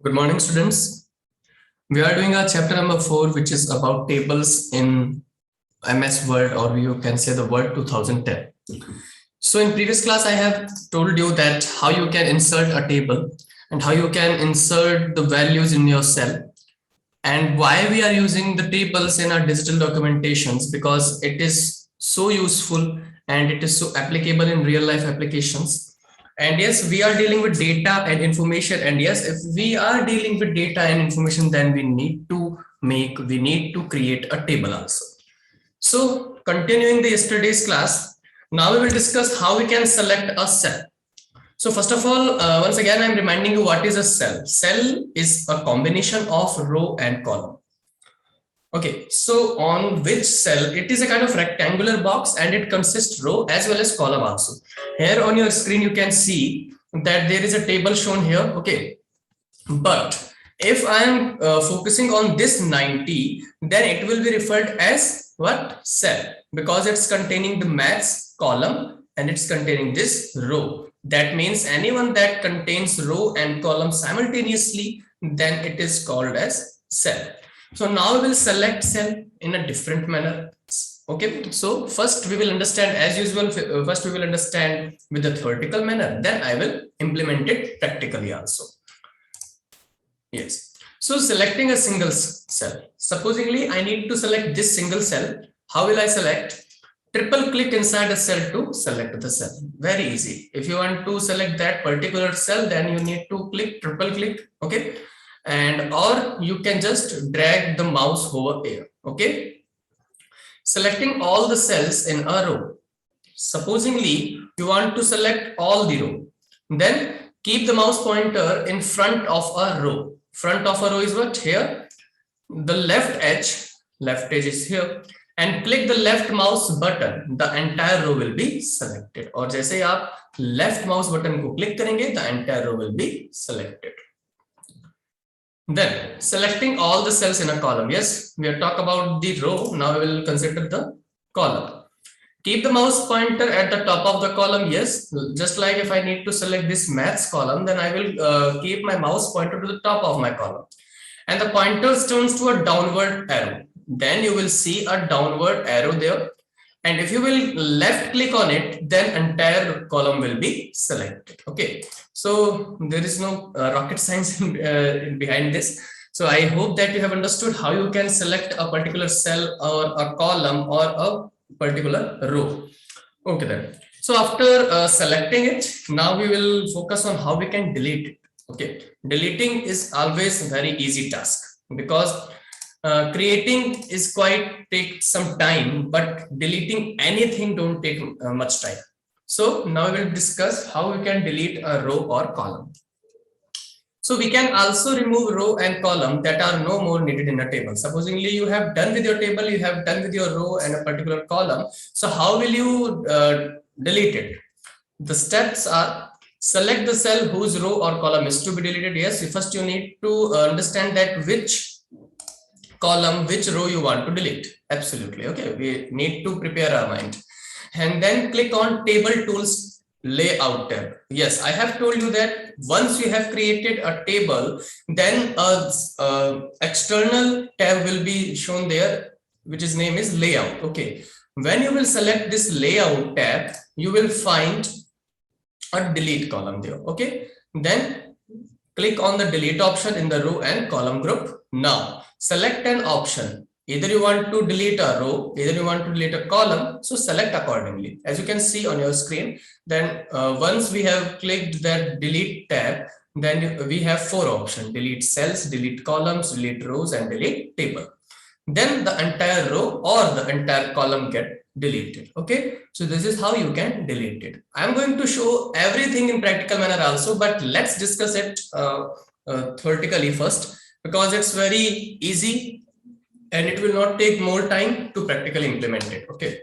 Good morning, students. We are doing our chapter number 4, which is about tables in MS Word, or you can say the Word 2010. So in previous class, I have told you that how you can insert a table and how you can insert the values in your cell, and why we are using the tables in our digital documentations, because it is so useful and it is so applicable in real life applications. And yes, we are dealing with data and information, and yes, if we are dealing with data and information, then we need to create a table also. So continuing the yesterday's class, now we will discuss how we can select a cell. So first of all, once again, I'm reminding you what is a cell. Cell is a combination of row and column. Okay, so on which cell? It is a kind of rectangular box and it consists row as well as column also. Here on your screen, you can see that there is a table shown here. Okay, but if I am focusing on this 90, then it will be referred as what? Cell, because it's containing the maths column and it's containing this row. That means anyone that contains row and column simultaneously, then it is called as cell. So now we will select cell in a different manner. Okay, so first we will understand, as usual, first we will understand with the theoretical manner, then I will implement it practically also. Yes, so selecting a single cell. Supposingly I need to select this single cell. How will I select? Triple click inside a cell to select the cell. Very easy. If you want to select that particular cell, then you need to triple click. Okay, and or you can just drag the mouse over here. Okay, selecting all the cells in a row. Supposingly you want to select all the row, then keep the mouse pointer in front of a row. Front of a row is what? Here. The left edge is here, and click the left mouse button. The entire row will be selected. और जैसे आप left mouse button को click करेंगे, the entire row will be selected. Then selecting all the cells in a column. Yes, we have talked about the row. Now we will consider the column. Keep the mouse pointer at the top of the column. Yes, just like if I need to select this maths column, then I will keep my mouse pointer to the top of my column. And the pointer turns to a downward arrow. Then you will see a downward arrow there. And if you will left click on it, then entire column will be selected. Okay, so there is no rocket science behind this. So I hope that you have understood how you can select a particular cell or a column or a particular row. Okay then. So after selecting it, now we will focus on how we can delete it. Okay, deleting is always a very easy task, because creating is quite take some time, but deleting anything don't take much time. So now we will discuss how we can delete a row or column. So we can also remove row and column that are no more needed in a table. Supposingly you have done with your table, you have done with your row and a particular column. So how will you delete it? The steps are: select the cell whose row or column is to be deleted. Yes, first you need to understand that which column, which row you want to delete. Absolutely. Okay, we need to prepare our mind. And then click on Table Tools Layout tab. Yes, I have told you that once you have created a table, then a external tab will be shown there, which is name is Layout. Okay, when you will select this Layout tab, you will find a delete column there. Okay, then click on the delete option in the row and column group. Now select an option. Either you want to delete a row, either you want to delete a column. So select accordingly. As you can see on your screen, then once we have clicked that delete tab, then we have 4 options: delete cells, delete columns, delete rows, and delete table. Then the entire row or the entire column get deleted. Okay, so this is how you can delete it. I'm going to show everything in practical manner also, but let's discuss it theoretically first, because it's very easy and it will not take more time to practically implement it. Okay,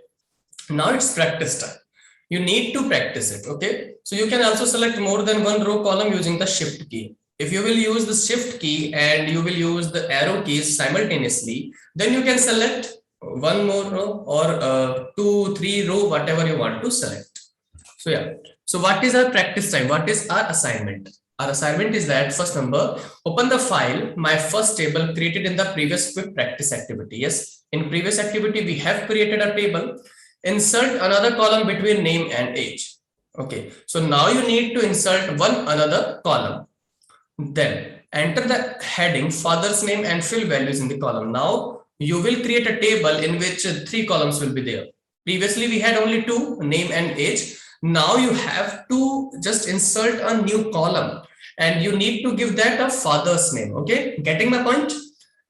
now it's practice time. You need to practice it. Okay, so you can also select more than one row column using the shift key. If you will use the shift key and you will use the arrow keys simultaneously, then you can select one more row or 2, 3 row, whatever you want to select. So yeah, so what is our practice time? What is our assignment? Our assignment is that first number, open the file, my first table created in the previous quick practice activity. Yes, in previous activity, we have created a table. Insert another column between name and age. Okay, so now you need to insert one another column. Then enter the heading, father's name, and fill values in the column. Now you will create a table in which three columns will be there. Previously we had only two, name and age. Now you have to just insert a new column and you need to give that a father's name. Okay, getting my point?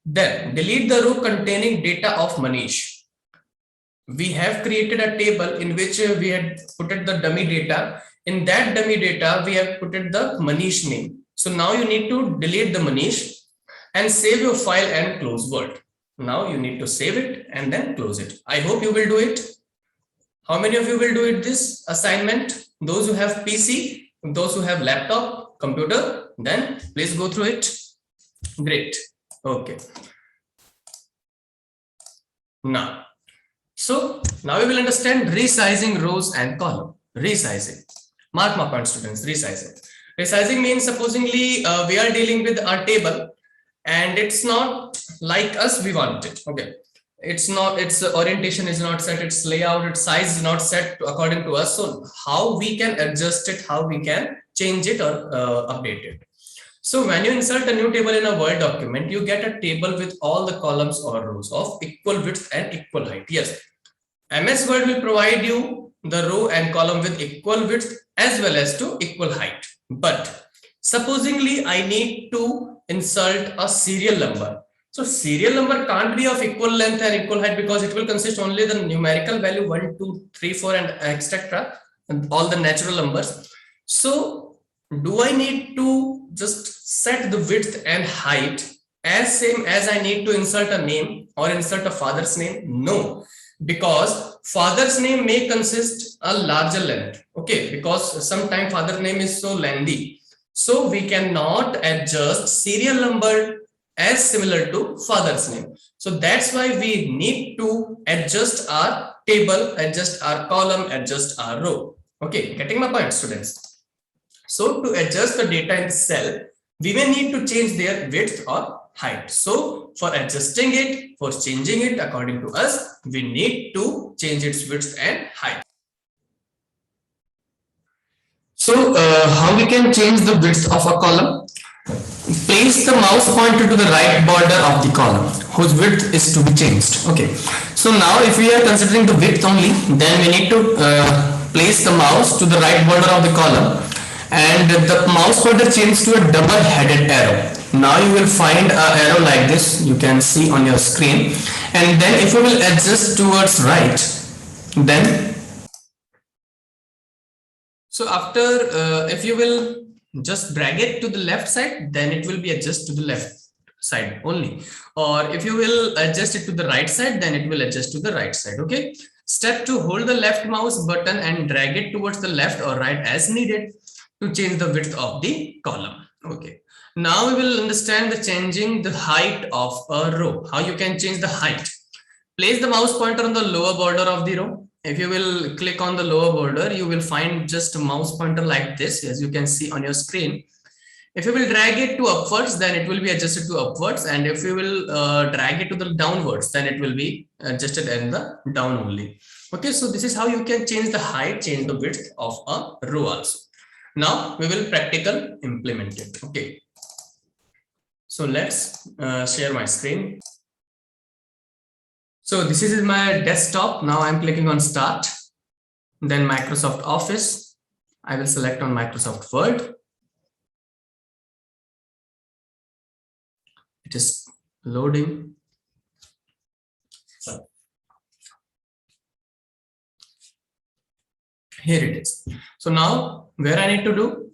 Then delete the row containing data of Manish. We have created a table in which we had put it the dummy data. In that dummy data, we have put it the Manish name. So now you need to delete the Manish and save your file and close Word. Now you need to save it and then close it. I hope you will do it. How many of you will do it this assignment? Those who have PC, those who have laptop, computer, then please go through it. Great. Okay. Now, so now we will understand resizing rows and column. Resizing. Mark my point, students. Resizing. Resizing means supposingly we are dealing with our table and it's not like us we want it. Okay. It's not, its orientation is not set, its layout, its size is not set according to us. So how we can adjust it, how we can change it or update it. So when you insert a new table in a Word document, you get a table with all the columns or rows of equal width and equal height. Yes, MS Word will provide you the row and column with equal width as well as to equal height. But supposingly I need to insert a serial number. So serial number can't be of equal length and equal height because it will consist only the numerical value 1, 2, 3, 4 and etc. and all the natural numbers. So do I need to just set the width and height as same as I need to insert a name or insert a father's name? No, because father's name may consist a larger length. Okay, because sometimes father's name is so lengthy. So we cannot adjust serial number as similar to father's name. So that's why we need to adjust our table, adjust our column, adjust our row. Okay, getting my point, students? So to adjust the data in the cell, we may need to change their width or height. So for adjusting it, for changing it according to us, we need to change its width and height. So how we can change the width of a column? Place the mouse pointer to the right border of the column whose width is to be changed. Okay, so now if we are considering the width only, then we need to place the mouse to the right border of the column and the mouse pointer changes to a double headed arrow. Now you will find an arrow like this, you can see on your screen, and then if you will adjust towards right, then so after if you will just drag it to the left side, then it will be adjust to the left side only, or if you will adjust it to the right side, then it will adjust to the right side. Okay, step 2, hold the left mouse button and drag it towards the left or right as needed to change the width of the column. Okay, now we will understand the changing the height of a row. How you can change the height? Place the mouse pointer on the lower border of the row. If you will click on the lower border, you will find just a mouse pointer like this, as you can see on your screen. If you will drag it to upwards, then it will be adjusted to upwards, and if you will drag it to the downwards, then it will be adjusted in the down only. Okay, so this is how you can change the height, change the width of a row also. Now we will practical implement it. Okay, so let's share my screen. So this is my desktop. Now I'm clicking on start, then Microsoft Office. I will select on Microsoft Word. It is loading. So here it is. So now where I need to do,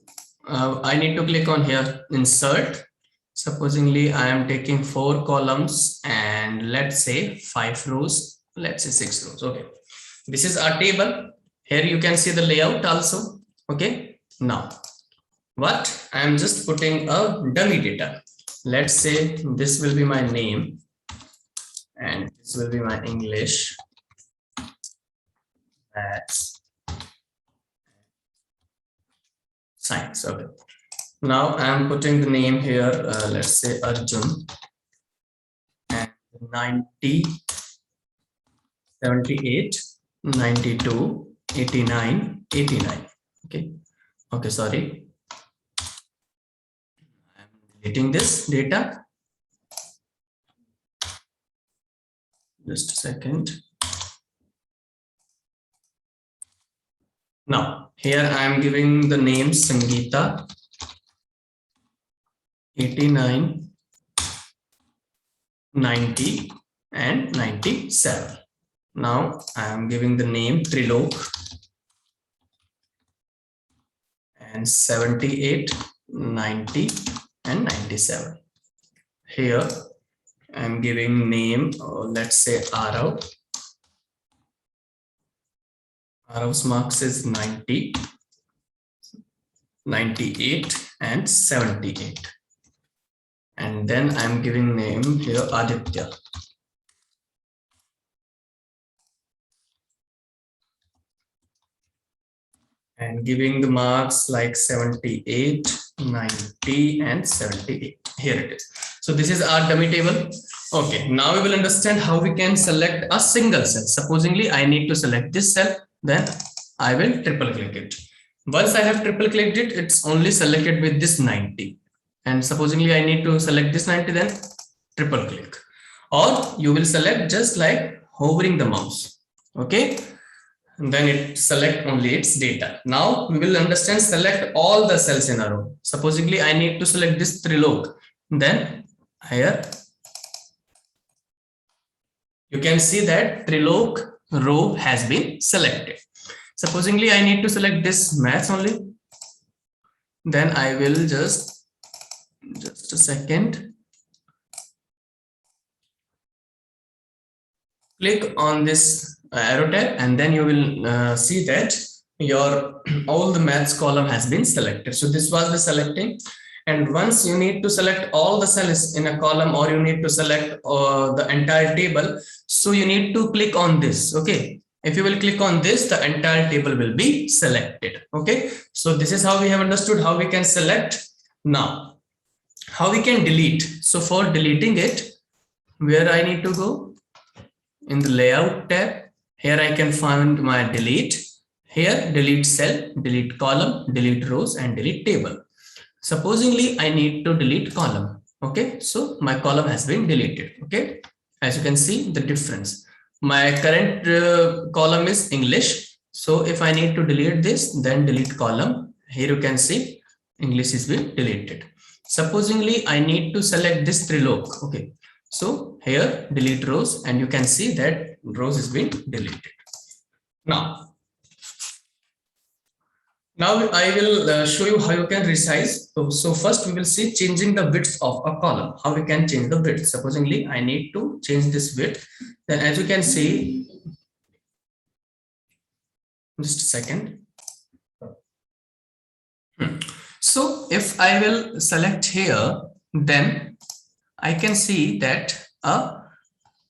I need to click on here, insert. Supposingly I am taking 4 columns and let's say 5 rows, let's say 6 rows. Okay, this is our table. Here you can see the layout also. Okay, now what I am just putting a dummy data. Let's say this will be my name and this will be my English, maths, science. Okay, Now I am putting the name here, let's say Arjun, and 90, 78, 92, 89, 89. Okay, okay, sorry, I'm deleting this data. Just a second. Now here I am giving the name Sangeeta, 89, 90, and 97. Now I am giving the name Trilok, and 78, 90, and 97. Here I am giving name, let's say Arav. Arav's marks is 90, 98, and 78. And then I'm giving name here Aditya. And giving the marks like 78, 90, and 78. Here it is. So this is our dummy table. Okay, now we will understand how we can select a single cell. Supposingly I need to select this cell, then I will triple click it. Once I have triple clicked it, it's only selected with this 90. And supposingly I need to select this 90, then triple click. Or you will select just like hovering the mouse. Okay. And then it select only its data. Now we will understand select all the cells in a row. Supposingly I need to select this Trilok. Then here you can see that Trilok row has been selected. Supposingly I need to select this maths only. Then I will just a second. Click on this arrow tab, and then you will see that your all the maths column has been selected. So this was the selecting, and once you need to select all the cells in a column, or you need to select the entire table, so you need to click on this. Okay, if you will click on this, the entire table will be selected. Okay, so this is how we have understood how we can select. Now how we can delete. So for deleting it, where I need to go? In the layout tab, here I can find my delete. Here delete cell, delete column, delete rows, and delete table. Supposingly I need to delete column. Okay, so my column has been deleted. Okay, as you can see the difference. My current column is English. So if I need to delete this, then delete column. Here you can see English is been deleted. Supposingly I need to select this Trilok. Okay, so here delete rows, and you can see that rows is being deleted. Now I will show you how you can resize. So first we will see changing the width of a column. How we can change the width. Supposingly I need to change this width. Then as you can see, just a second. So if I will select here, then I can see that a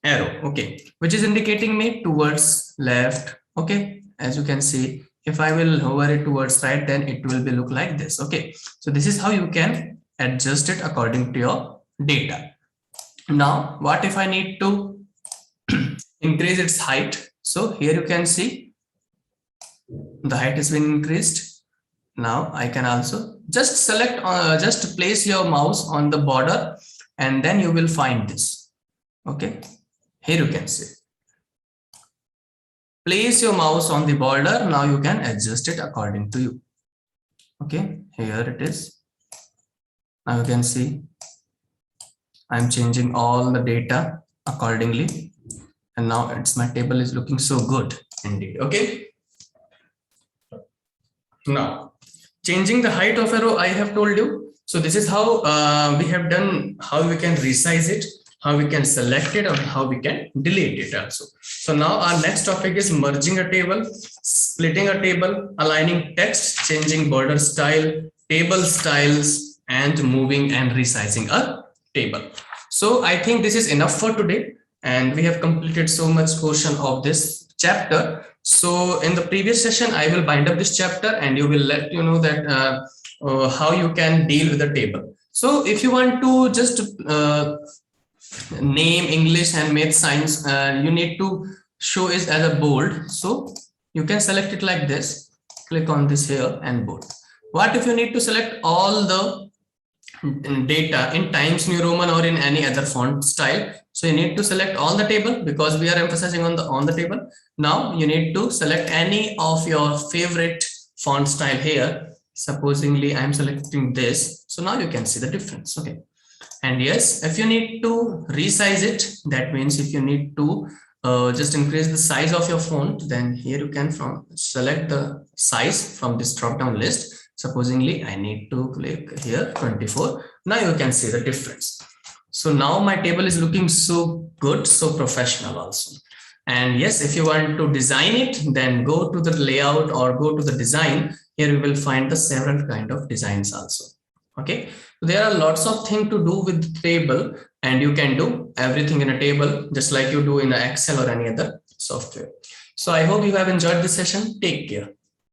arrow, okay, which is indicating me towards left. Okay, as you can see, if I will hover it towards right, then it will be look like this. Okay, so this is how you can adjust it according to your data. Now what if I need to increase its height? So here you can see the height has been increased. Now I can also just select, just place your mouse on the border, and then you will find this. Okay, here you can see, place your mouse on the border. Now you can adjust it according to you. Okay, here it is. Now you can see I'm changing all the data accordingly, and now it's my table is looking so good indeed. Okay, now changing the height of a row, I have told you. So this is how we have done, how we can resize it, how we can select it, or how we can delete it also. So now our next topic is merging a table, splitting a table, aligning text, changing border style, table styles, and moving and resizing a table. So I think this is enough for today, and we have completed so much portion of this chapter. So in the previous session, I will bind up this chapter, and you will let you know that how you can deal with the table. So if you want to just name English and math science, you need to show it as a bold. So you can select it like this, click on this here and bold. What if you need to select all the data in Times New Roman or in any other font style? So you need to select all the table because we are emphasizing on the table. Now you need to select any of your favorite font style here. Supposingly I'm selecting this. So now you can see the difference. Okay. And yes, if you need to resize it, that means if you need to just increase the size of your font, then here you can select the size from this drop down list. Supposingly I need to click here 24. Now you can see the difference. So now my table is looking so good, so professional also. And yes, if you want to design it, then go to the layout or go to the design. Here you will find the several kind of designs also. Okay, there are lots of things to do with the table, and you can do everything in a table just like you do in Excel or any other software. So I hope you have enjoyed this session. Take care.